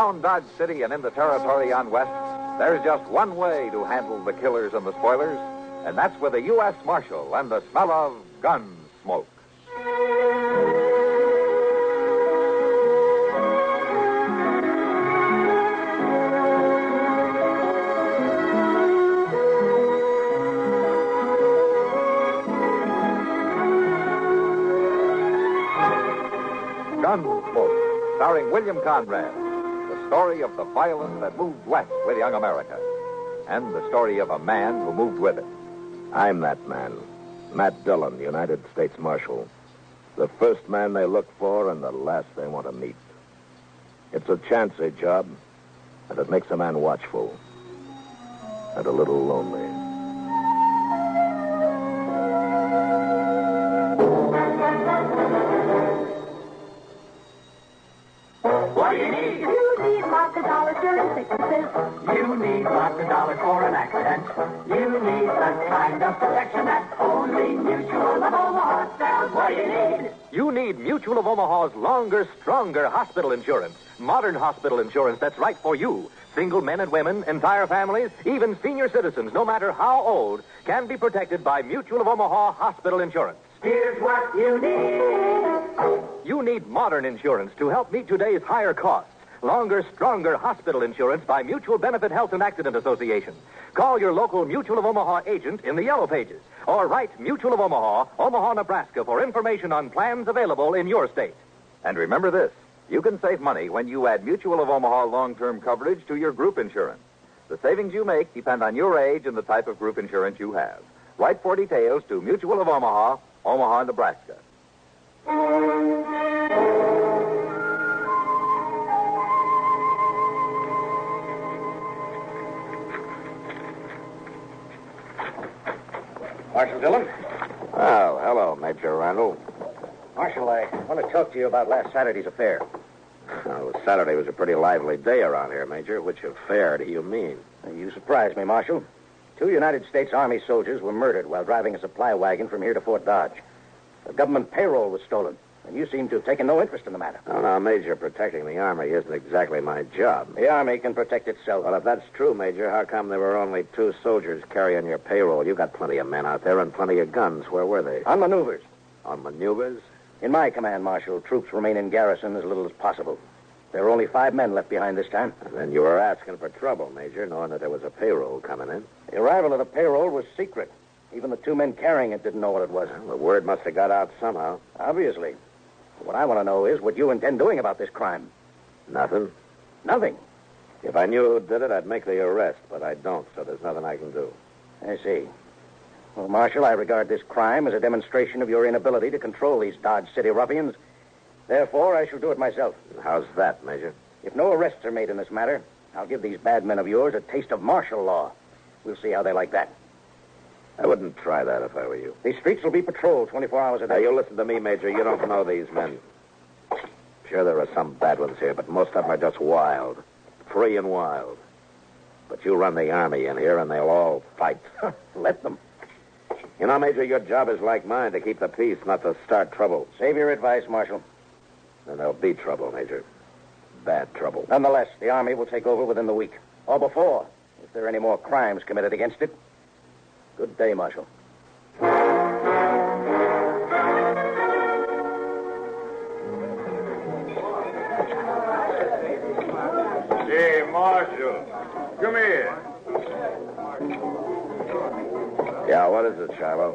Around Dodge City and in the territory on West, there's just one way to handle the killers and the spoilers, and that's with a U.S. Marshal and the smell of Gunsmoke. Gunsmoke, starring William Conrad. The story of the violence that moved west with young America. And the story of a man who moved with it. I'm that man. Matt Dillon, United States Marshal. The first man they look for and the last they want to meet. It's a chancy job, and it makes a man watchful. And a little lonely. What do you need? You need lots of dollars during sicknesses. You need lots of dollars for an accident. You need the kind of protection that only Mutual of Omaha sells. What do you need? You need Mutual of Omaha's longer, stronger hospital insurance. Modern hospital insurance that's right for you. Single men and women, entire families, even senior citizens, no matter how old, can be protected by Mutual of Omaha hospital insurance. Here's what you need. You need modern insurance to help meet today's higher costs. Longer, stronger hospital insurance by Mutual Benefit Health and Accident Association. Call your local Mutual of Omaha agent in the Yellow Pages. Or write Mutual of Omaha, Omaha, Nebraska, for information on plans available in your state. And remember this, you can save money when you add Mutual of Omaha long-term coverage to your group insurance. The savings you make depend on your age and the type of group insurance you have. Write for details to Mutual of Omaha, Omaha, Nebraska. Marshal Dillon? Oh, hello, Major Randall. Marshal, I want to talk to you about last Saturday's affair. Well, Saturday was a pretty lively day around here, Major. Which affair do you mean? You surprised me, Marshal. 2 United States Army soldiers were murdered while driving a supply wagon from here to Fort Dodge. The government payroll was stolen, and you seem to have taken no interest in the matter. Oh, now, Major, protecting the Army isn't exactly my job. The Army can protect itself. Well, if that's true, Major, how come there were only 2 soldiers carrying your payroll? You got plenty of men out there and plenty of guns. Where were they? On maneuvers. On maneuvers? In my command, Marshal, troops remain in garrison as little as possible. There are only 5 men left behind this time. And then you were asking for trouble, Major, knowing that there was a payroll coming in. The arrival of the payroll was secret. Even the 2 men carrying it didn't know what it was. Well, the word must have got out somehow. Obviously. What I want to know is what you intend doing about this crime. Nothing. Nothing? If I knew who did it, I'd make the arrest, but I don't, so there's nothing I can do. I see. Well, Marshal, I regard this crime as a demonstration of your inability to control these Dodge City ruffians. Therefore, I shall do it myself. How's that, Major? If no arrests are made in this matter, I'll give these bad men of yours a taste of martial law. We'll see how they like that. I wouldn't try that if I were you. These streets will be patrolled 24 hours a day. Now, you listen to me, Major. You don't know these men. Sure, there are some bad ones here, but most of them are just wild. Free and wild. But you run the Army in here, and they'll all fight. Let them. You know, Major, your job is like mine, to keep the peace, not to start trouble. Save your advice, Marshal. Then there'll be trouble, Major. Bad trouble. Nonetheless, the Army will take over within the week. Or before, if there are any more crimes committed against it. Good day, Marshal. Hey, Marshal. Come here. Yeah, what is it, Shiloh?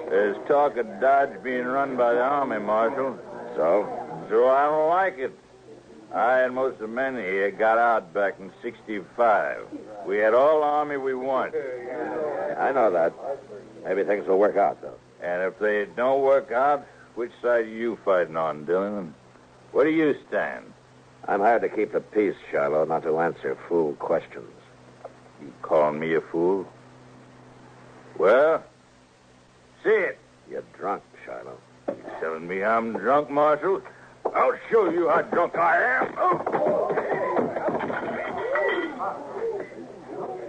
There's talk of Dodge being run by the Army, Marshal. So? So I don't like it. I and most of the men here got out back in 65. We had all the Army we want. I know that. Maybe things will work out, though. And if they don't work out, which side are you fighting on, Dillon? Where do you stand? I'm hired to keep the peace, Shiloh, not to answer fool questions. You calling me a fool? Well, see it. You're drunk, Shiloh. You telling me I'm drunk, Marshal? I'll show you how drunk I am.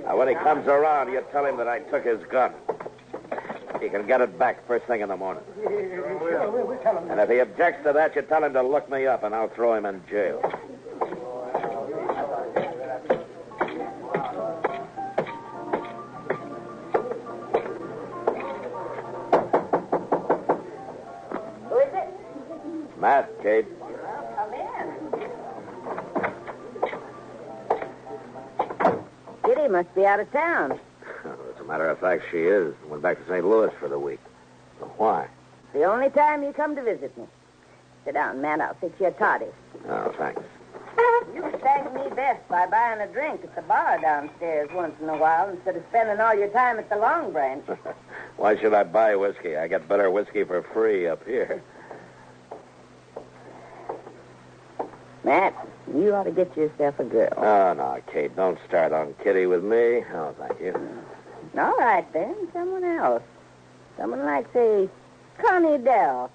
Now, when he comes around, you tell him that I took his gun. He can get it back first thing in the morning. And if he objects to that, you tell him to look me up, and I'll throw him in jail. Kate. Come in. Kitty must be out of town. As a matter of fact, she is. Went back to St. Louis for the week. So why? The only time you come to visit me. Sit down, man. I'll fix you a toddy. Oh, thanks. You thank me best by buying a drink at the bar downstairs once in a while instead of spending all your time at the Long Branch. Why should I buy whiskey? I get better whiskey for free up here. Matt, you ought to get yourself a girl. Oh, no, Kate, don't start on Kitty with me. Oh, thank you. All right, then. Someone else. Someone like, say, Connie Dell.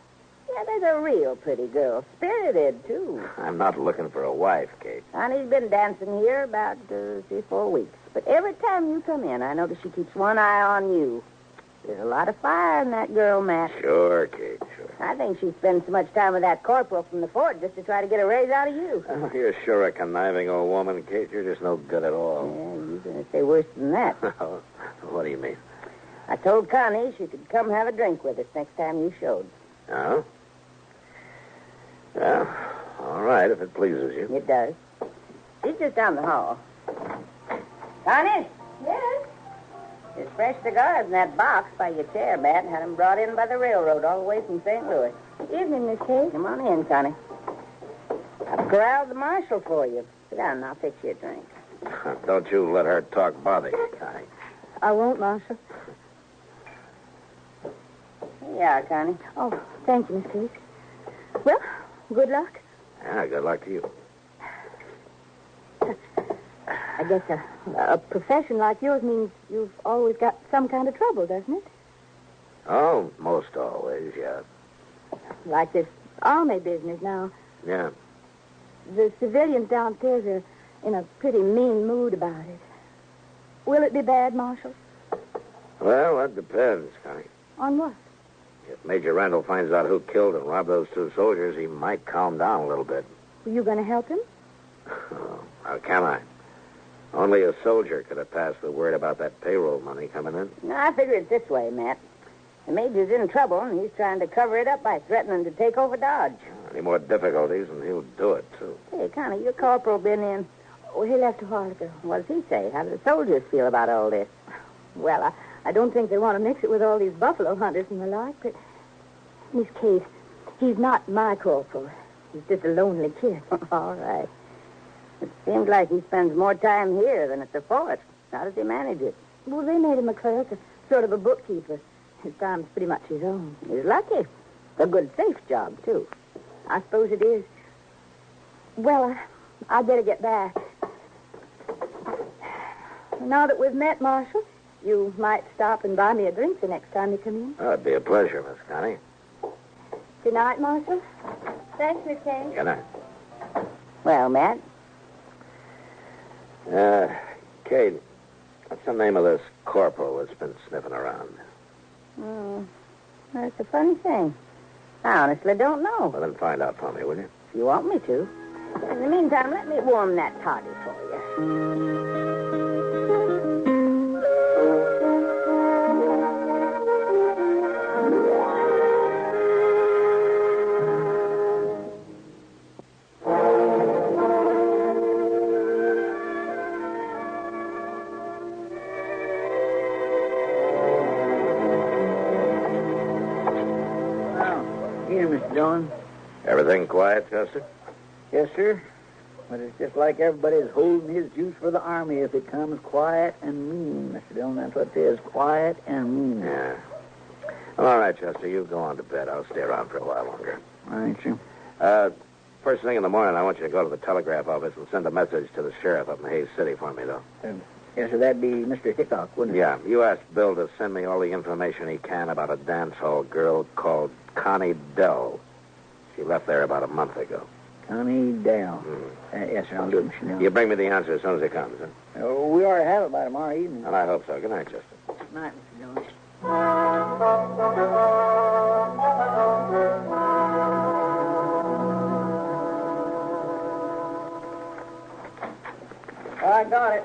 Yeah, there's a real pretty girl. Spirited, too. I'm not looking for a wife, Kate. Connie's been dancing here about 3-4 weeks. But every time you come in, I notice she keeps one eye on you. There's a lot of fire in that girl, Matt. Sure, Kate, sure. I think she spends so much time with that corporal from the fort just to try to get a raise out of you. Oh, you're sure a conniving old woman, Kate. You're just no good at all. Yeah, you're going to say worse than that. What do you mean? I told Connie she could come have a drink with us next time you showed. Oh? Well, all right, if it pleases you. It does. She's just down the hall. Connie? Yes? There's fresh cigars in that box by your chair, Matt. Had them brought in by the railroad all the way from St. Louis. Evening, Miss Kate. Come on in, Connie. I've corralled the marshal for you. Sit down and I'll fix you a drink. Don't you let her talk bother you, Connie. I won't, Marshal. Here you are, Connie. Oh, thank you, Miss Kate. Well, good luck. Yeah, good luck to you. I guess a profession like yours means you've always got some kind of trouble, doesn't it? Oh, most always, yeah. Like this army business now. Yeah. The civilians downstairs are in a pretty mean mood about it. Will it be bad, Marshal? Well, that depends, Connie. On what? If Major Randall finds out who killed and robbed those 2 soldiers, he might calm down a little bit. Are you going to help him? Oh, how can I? Only a soldier could have passed the word about that payroll money coming in. No, I figure it this way, Matt. The major's in trouble, and he's trying to cover it up by threatening to take over Dodge. Any more difficulties, and he'll do it, too. Hey, Connie, your corporal been in. Oh, he left a while ago. What does he say? How do the soldiers feel about all this? Well, I don't think they want to mix it with all these buffalo hunters and the like, but Miss Kate, he's not my corporal. He's just a lonely kid. All right. It seems like he spends more time here than at the fort. How does he manage it? Well, they made him a clerk, a sort of a bookkeeper. His time's pretty much his own. He's lucky. A good, safe job, too. I suppose it is. Well, I'd better get back. Now that we've met, Marshal, you might stop and buy me a drink the next time you come in. Oh, it'd be a pleasure, Miss Connie. Good night, Marshal. Thanks, Miss Kate. Good night. Well, Matt? Kate, what's the name of this corporal that's been sniffing around? That's a funny thing. I honestly don't know. Well, then find out for me, will you? If you want me to. In the meantime, let me warm that toddy for you. Here, Mr. Dillon. Everything quiet, Chester? Yes, sir. But it's just like everybody's holding his juice for the Army if it comes quiet and mean, Mr. Dillon. That's what it is, quiet and mean. Yeah. Well, all right, Chester, you go on to bed. I'll stay around for a while longer. All right, sir. First thing in the morning, I want you to go to the telegraph office and send a message to the sheriff up in Hayes City for me, though. Yes, sir, that'd be Mr. Hickok, wouldn't it? Yeah, you ask Bill to send me all the information he can about a dance hall girl called Connie Dell. She left there about a month ago. Connie Dell. Yes, sir, I'll do it, Mr. Dillon. You bring me the answer as soon as it comes, huh? We ought to have it by tomorrow evening. And I hope so. Good night, Chester. Good night, Mr. Dillon. I got it.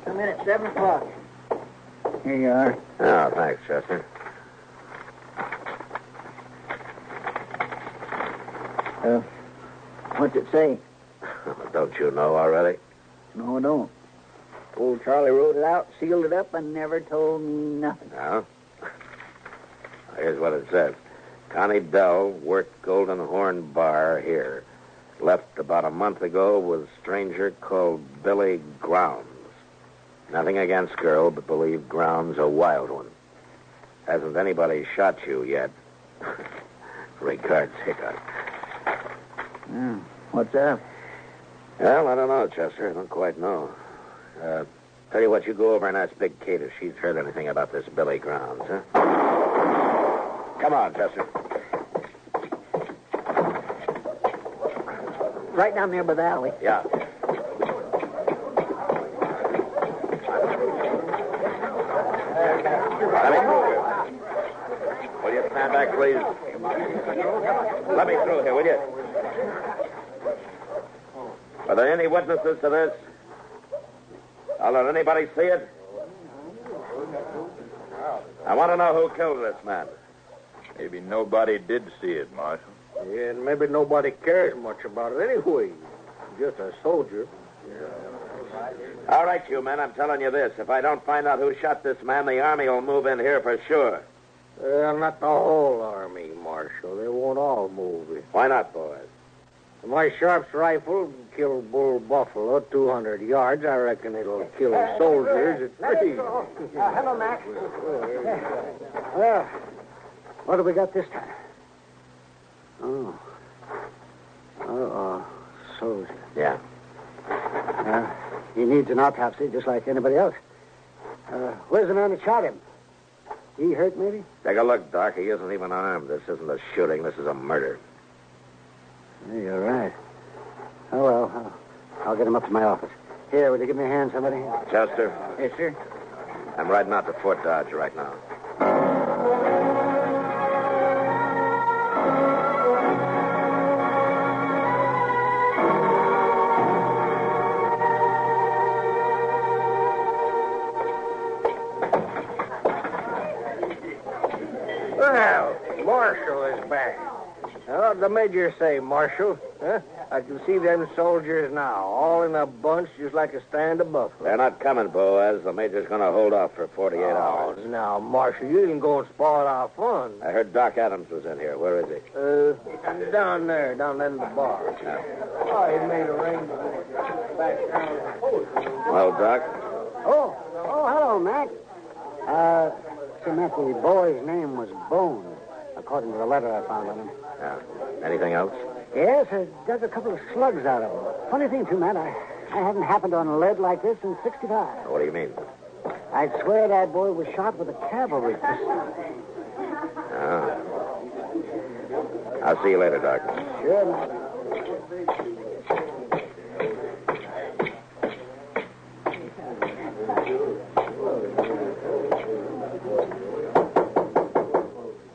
Come in at 7 o'clock. Here you are. Oh, thanks, Chester. What's it say? Don't you know already? No, I don't. Old Charlie wrote it out, sealed it up, and never told me nothing. No? Here's what it says. Connie Dell worked Golden Horn Bar here. Left about a month ago with a stranger called Billy Grounds. Nothing against girl, but believe Grounds a wild one. Hasn't anybody shot you yet. Regards, Hickok. What's that? Well, I don't know, Chester. I don't quite know. Tell you what, you go over and ask Big Kate if she's heard anything about this Billy Grounds, huh? Come on, Chester. Right down there by the alley. Yeah. Let me through here. Will you stand back, please? Let me through here, will you? Are there any witnesses to this? I'll let anybody see it? I want to know who killed this man. Maybe nobody did see it, Marshal. Yeah, and maybe nobody cares much about it anyway. Just a soldier. All right, you men, I'm telling you this. If I don't find out who shot this man, the Army will move in here for sure. Well, not the whole Army, Marshal. They won't all move it. Why not, boys? My Sharp's rifle killed Bull Buffalo 200 yards. I reckon it'll kill soldiers at 3. Hello, Mac. Well, what have we got this time? Oh, soldier. Yeah. He needs an autopsy just like anybody else. Where's the man that shot him? He hurt, maybe? Take a look, Doc. He isn't even armed. This isn't a shooting. This is a murder. Yeah, you're right. Oh, well, I'll get him up to my office. Here, will you give me a hand, somebody? Chester, Yes, sir. I'm riding out to Fort Dodge right now. Well, Marshal is back. What'd the major say, Marshal? Huh? I can see them soldiers now, all in a bunch, just like a stand of buffalo. They're not coming, Boaz. The major's going to hold off for 48 hours. Now, Marshal, you didn't go and spoil our fun. I heard Doc Adams was in here. Where is he? Down there in the bar. Yeah. Oh, he made arrangements back down. Well, Doc? Oh, hello, Mac. See, Mac, the boy's name was Bone, according to the letter I found on him. Yeah. Anything else? Yes, I dug a couple of slugs out of him. Funny thing, too, Matt, I haven't happened on lead like this since 65. What do you mean? I'd swear that boy was shot with a cavalry pistol. Oh. I'll see you later, Doc. Sure, Matt.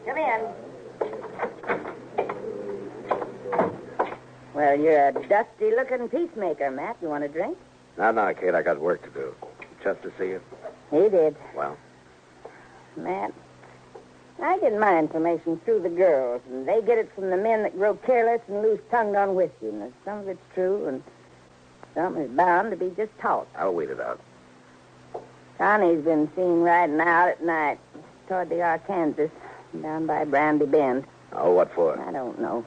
Come in. Well, you're a dusty-looking peacemaker, Matt. You want a drink? No, Kate, I got work to do. Chester see you? He did. Well? Matt, I get my information through the girls, and they get it from the men that grow careless and loose-tongued on whiskey. And some of it's true, and some is bound to be just talk. I'll weed it out. Connie's been seen riding out at night toward the Arkansas, down by Brandy Bend. Oh, what for? I don't know.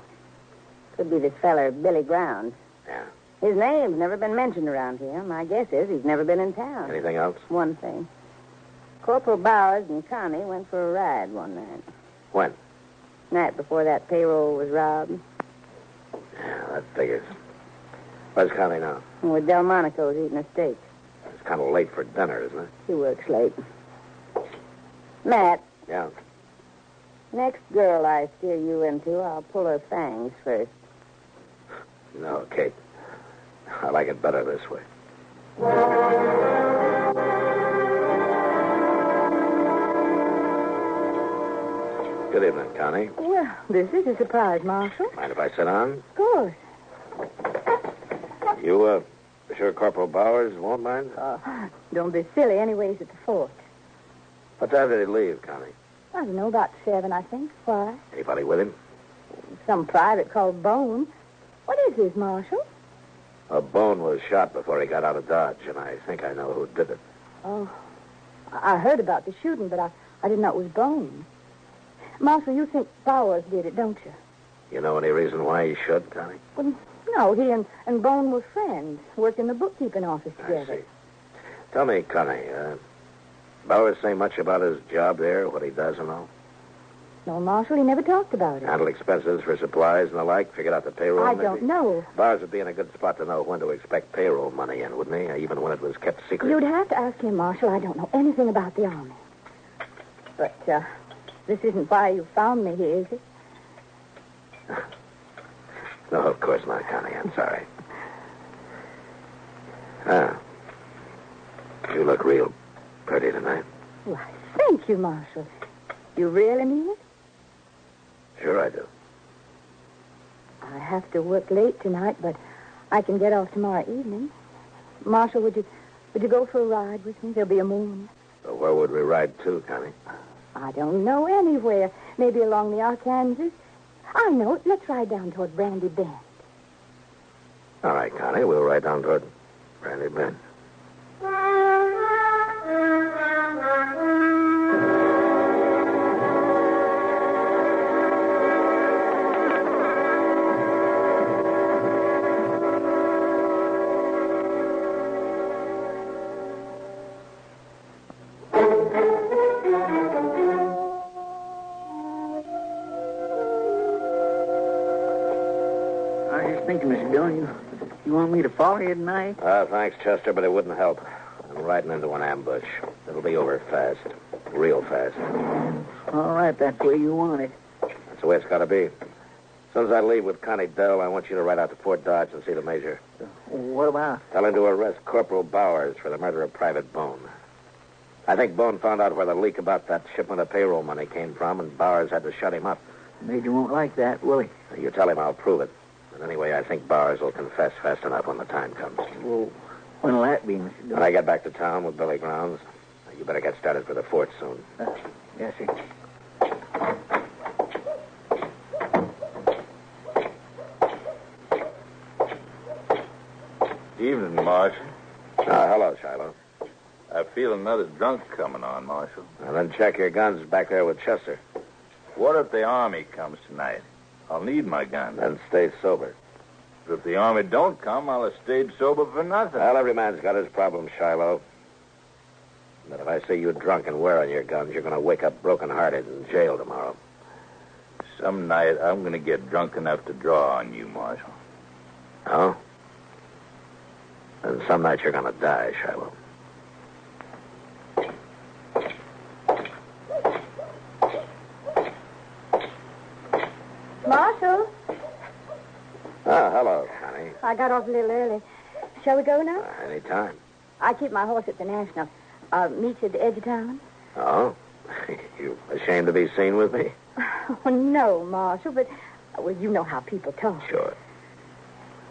Could be this feller, Billy Grounds. Yeah. His name's never been mentioned around here. My guess is he's never been in town. Anything else? One thing. Corporal Bowers and Connie went for a ride one night. When? Night before that payroll was robbed. Yeah, that figures. Where's Connie now? With Delmonico's eating a steak. It's kind of late for dinner, isn't it? He works late. Matt, Yeah. next girl I steer you into, I'll pull her fangs first. No, Kate. I like it better this way. Good evening, Connie. Well, this is a surprise, Marshal. Mind if I sit down? Of course. You, sure Corporal Bowers won't mind? Don't be silly. Anyways, at the fort. What time did he leave, Connie? I don't know, about 7, I think. Why? Anybody with him? Some private called Bone. What is this, Marshal? A Bone was shot before he got out of Dodge, and I think I know who did it. Oh, I heard about the shooting, but I didn't know it was Bone. Marshal, you think Bowers did it, don't you? You know any reason why he should, Connie? Well, no, he and Bone were friends, worked in the bookkeeping office I together. see. Tell me, Connie, Bowers say much about his job there, what he does and all? No, Marshal, he never talked about it. Handle expenses for supplies and the like, figured out the payroll, I maybe? don't know. Bowers would be in a good spot to know when to expect payroll money in, wouldn't he? Even when it was kept secret. You'd have to ask him, Marshal. I don't know anything about the Army. But, this isn't why you found me here, is it? No, of course not, Connie. I'm sorry. You look real pretty tonight. Why, thank you, Marshal. You really mean it? Sure I do. I have to work late tonight, but I can get off tomorrow evening. Marshal, would you go for a ride with me? There'll be a moon. So where would we ride to, Connie? I don't know, anywhere. Maybe along the Arkansas. I know. Let's ride down toward Brandy Bend. All right, Connie. We'll ride down toward Brandy Bend. I was just thinking, Mr. Dillon, you want me to follow you tonight? Thanks, Chester, but it wouldn't help. I'm riding into an ambush. It'll be over fast. Real fast. All right, that's the way you want it. That's the way it's got to be. As soon as I leave with Connie Dell, I want you to ride out to Fort Dodge and see the major. What about? Tell him to arrest Corporal Bowers for the murder of Private Bone. I think Bone found out where the leak about that shipment of payroll money came from, and Bowers had to shut him up. Major won't like that, will he? You tell him I'll prove it. And anyway, I think Bowers will confess fast enough when the time comes. Well, when'll that be, Mr. Dillon? When I get back to town with Billy Grounds, you better get started for the fort soon. Yes, sir. Evening, Marshal. Hello, Shiloh. I feel another drunk coming on, Marshal. And then check your guns back there with Chester. What if the Army comes tonight? I'll need my gun. Then stay sober. But if the Army don't come, I'll have stayed sober for nothing. Well, every man's got his problems, Shiloh. But if I see you drunk and wearing your guns, you're going to wake up broken-hearted in jail tomorrow. Some night, I'm going to get drunk enough to draw on you, Marshal. Oh? And some night you're going to die, Shiloh. Marshal, Hello, Connie. I got off a little early. Shall we go now? Any time. I keep my horse at the National. I'll meet you at the edge of town. Oh? You ashamed to be seen with me? Oh, no, Marshal, but, well, you know how people talk. Sure.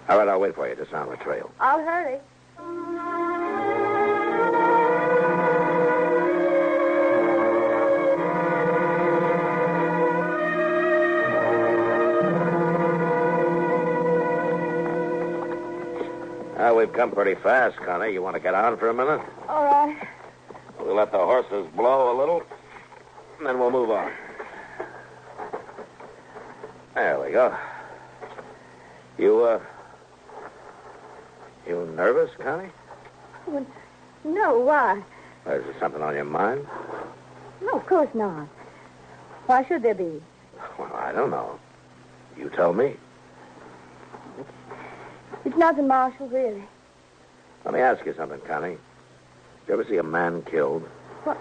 All right, I'll wait for you just on the trail. I'll hurry. We've come pretty fast, Connie. You want to get on for a minute? All right. We'll let the horses blow a little, and then we'll move on. There we go. You nervous, Connie? Well, no, why? Is there something on your mind? No, of course not. Why should there be? Well, I don't know. You tell me. It's nothing, Marshal, really. Let me ask you something, Connie. Did you ever see a man killed? What?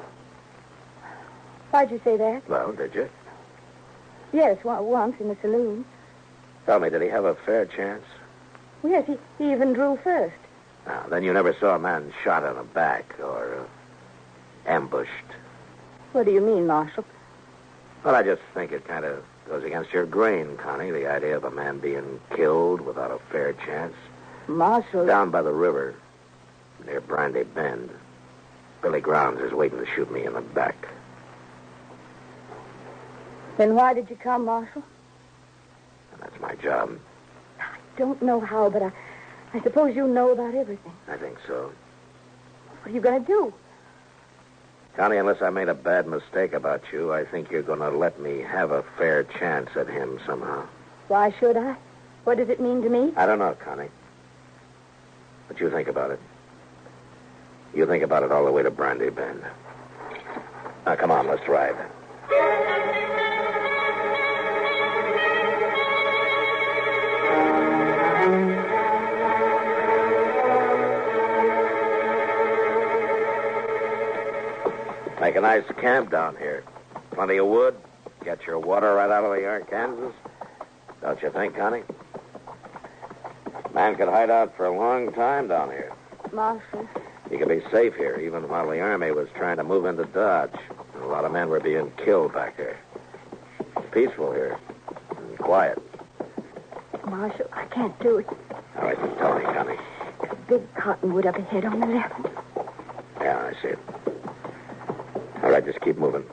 Why'd you say that? Well, did you? Yes, once in the saloon. Tell me, did he have a fair chance? Yes, he even drew first. Now, then you never saw a man shot in the back or ambushed. What do you mean, Marshal? Well, I just think it kind of goes against your grain, Connie, the idea of a man being killed without a fair chance. Marshal... Down by the river, near Brandy Bend, Billy Grounds is waiting to shoot me in the back. Then why did you come, Marshal? That's my job. I don't know how, but I suppose you know about everything. I think so. What are you going to do? Connie, unless I made a bad mistake about you, I think you're going to let me have a fair chance at him somehow. Why should I? What does it mean to me? I don't know, Connie. But you think about it. You think about it all the way to Brandy Bend. Now, come on, let's ride. Make a nice camp down here. Plenty of wood. Get your water right out of the Arkansas. Don't you think, Connie? Man could hide out for a long time down here. Marshal. You could be safe here, even while the Army was trying to move into Dodge. A lot of men were being killed back there. It's peaceful here. And quiet. Marshal, I can't do it. All right, just tell me, Connie. A big cottonwood up ahead on the left. Yeah, I see it. All right, just keep moving.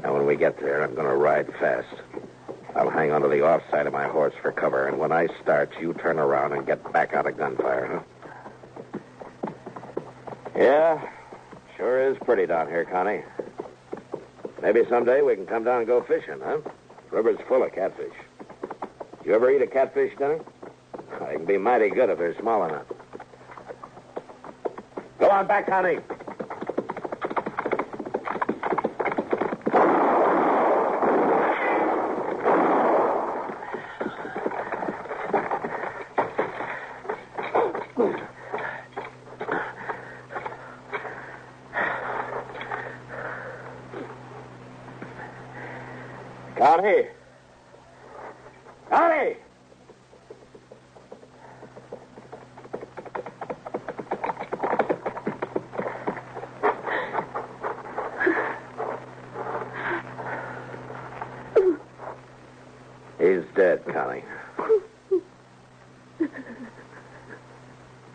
Now, when we get there, I'm going to ride fast. I'll hang onto the off side of my horse for cover, and when I start, you turn around and get back out of gunfire, huh? Yeah, sure is pretty down here, Connie. Maybe someday we can come down and go fishing, huh? The river's full of catfish. You ever eat a catfish dinner? They can be mighty good if they're small enough. Go on back, Connie. Connie! Connie! He's dead, Connie.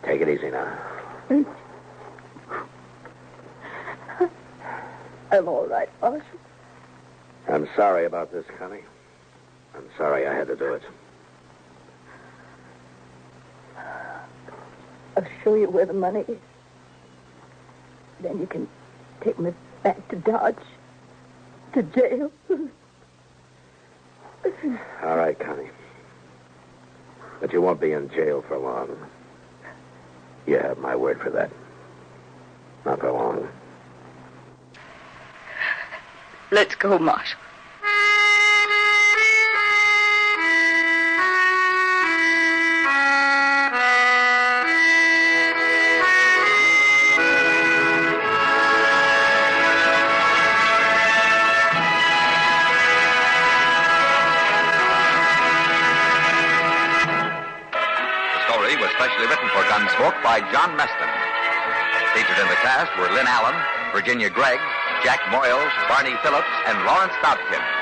Take it easy now. I'm all right, Marshal. I'm sorry about this, Connie. I'm sorry I had to do it. I'll show you where the money is. Then you can take me back to Dodge. To jail. All right, Connie. But you won't be in jail for long. You have my word for that. Not for long. Let's go, Marshal. Specially written for Gunsmoke by John Meston. Featured in the cast were Lynn Allen, Virginia Gregg, Jack Moyles, Barney Phillips, and Lawrence Dobkin.